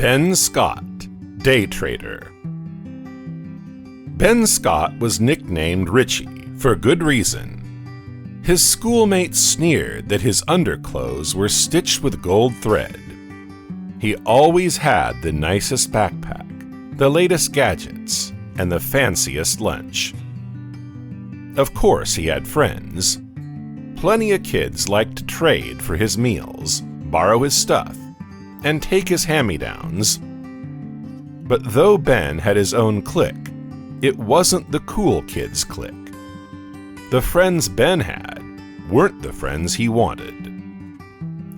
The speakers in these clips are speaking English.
Ben Scott, Day Trader. Ben Scott was nicknamed Richie for good reason. His schoolmates sneered that his underclothes were stitched with gold thread. He always had the nicest backpack, the latest gadgets, and the fanciest lunch. Of course, he had friends. Plenty of kids liked to trade for his meals, borrow his stuff, and take his hand-me-downs. But though Ben had his own clique, it wasn't the cool kids' clique. The friends Ben had weren't the friends he wanted.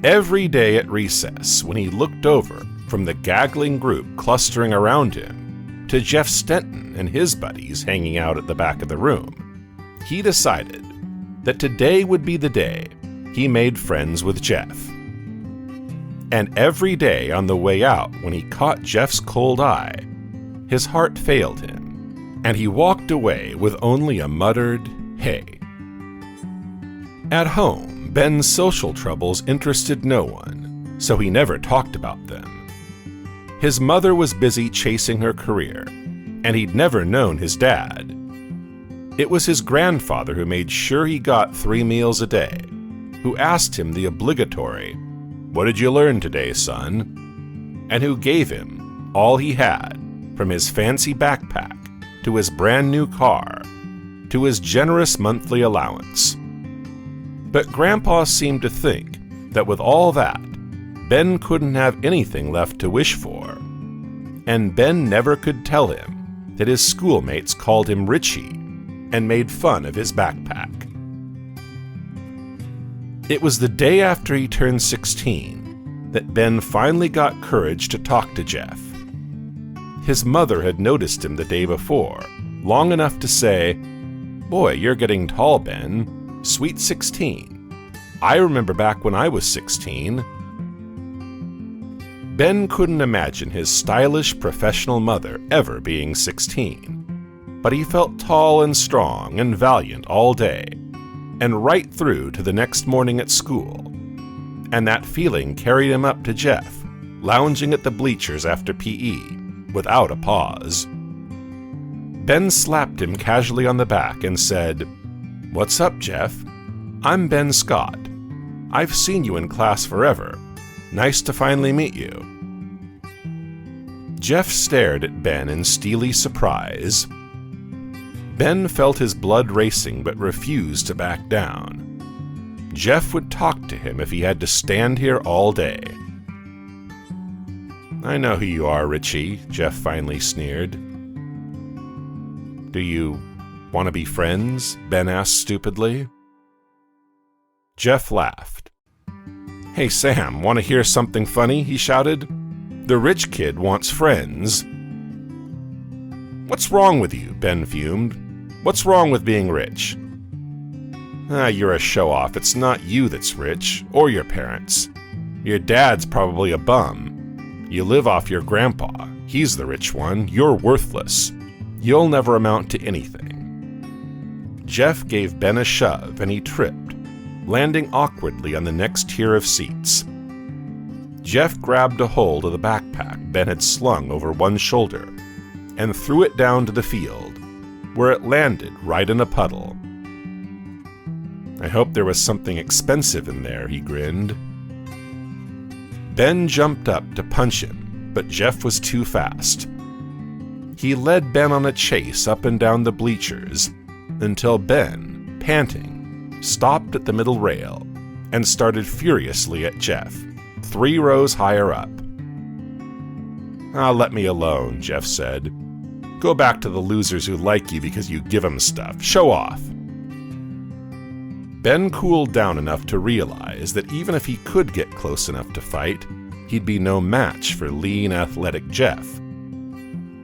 Every day at recess, when he looked over from the gaggling group clustering around him to Jeff Stenton and his buddies hanging out at the back of the room, he decided that today would be the day he made friends with Jeff. And every day on the way out, when he caught Jeff's cold eye, his heart failed him, and he walked away with only a muttered, "Hey." At home, Ben's social troubles interested no one, so he never talked about them. His mother was busy chasing her career, and he'd never known his dad. It was his grandfather who made sure he got 3 meals a day, who asked him the obligatory, "What did you learn today, son?" and who gave him all he had, from his fancy backpack to his brand new car to his generous monthly allowance. But Grandpa seemed to think that with all that, Ben couldn't have anything left to wish for, and Ben never could tell him that his schoolmates called him Richie and made fun of his backpack. It was the day after he turned 16 that Ben finally got courage to talk to Jeff. His mother had noticed him the day before, long enough to say, "Boy, you're getting tall, Ben. Sweet 16. I remember back when I was 16. Ben couldn't imagine his stylish professional mother ever being 16, but he felt tall and strong and valiant all day, and right through to the next morning at school. And that feeling carried him up to Jeff, lounging at the bleachers after PE, without a pause. Ben slapped him casually on the back and said, "What's up, Jeff? I'm Ben Scott. I've seen you in class forever. Nice to finally meet you." Jeff stared at Ben in steely surprise. Ben felt his blood racing but refused to back down. Jeff would talk to him if he had to stand here all day. "I know who you are, Richie," Jeff finally sneered. "Do you want to be friends?" Ben asked stupidly. Jeff laughed. "Hey, Sam, want to hear something funny?" he shouted. "The rich kid wants friends." "What's wrong with you?" Ben fumed. "What's wrong with being rich?" You're a show-off. It's not you that's rich, or your parents. Your dad's probably a bum. You live off your grandpa. He's the rich one. You're worthless. You'll never amount to anything." Jeff gave Ben a shove, and he tripped, landing awkwardly on the next tier of seats. Jeff grabbed a hold of the backpack Ben had slung over one shoulder and threw it down to the field, where it landed right in a puddle. "I hope there was something expensive in there," he grinned. Ben jumped up to punch him, but Jeff was too fast. He led Ben on a chase up and down the bleachers until Ben, panting, stopped at the middle rail and started furiously at Jeff, 3 rows higher up. "Let me alone," Jeff said. "Go back to the losers who like you because you give them stuff. Show off." Ben cooled down enough to realize that even if he could get close enough to fight, he'd be no match for lean, athletic Jeff.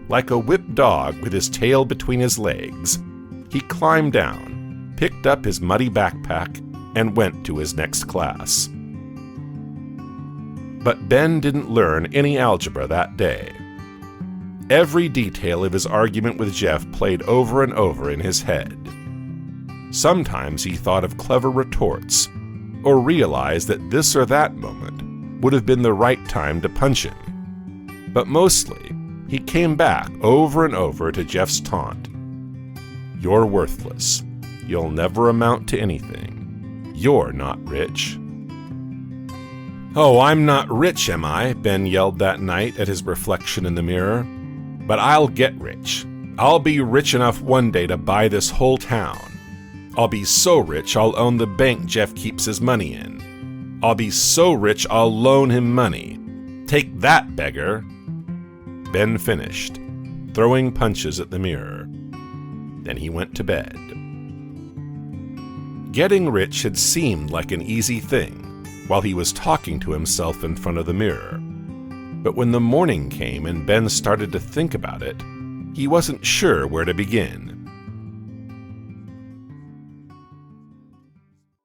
Like a whipped dog with his tail between his legs, he climbed down, picked up his muddy backpack, and went to his next class. But Ben didn't learn any algebra that day. Every detail of his argument with Jeff played over and over in his head. Sometimes he thought of clever retorts, or realized that this or that moment would have been the right time to punch him. But mostly, he came back over and over to Jeff's taunt. "You're worthless. You'll never amount to anything. You're not rich." "Oh, I'm not rich, am I?" Ben yelled that night at his reflection in the mirror. "But I'll get rich. I'll be rich enough one day to buy this whole town. I'll be so rich I'll own the bank Jeff keeps his money in. I'll be so rich I'll loan him money. Take that, beggar." Ben finished, throwing punches at the mirror. Then he went to bed. Getting rich had seemed like an easy thing while he was talking to himself in front of the mirror. But when the morning came and Ben started to think about it, he wasn't sure where to begin.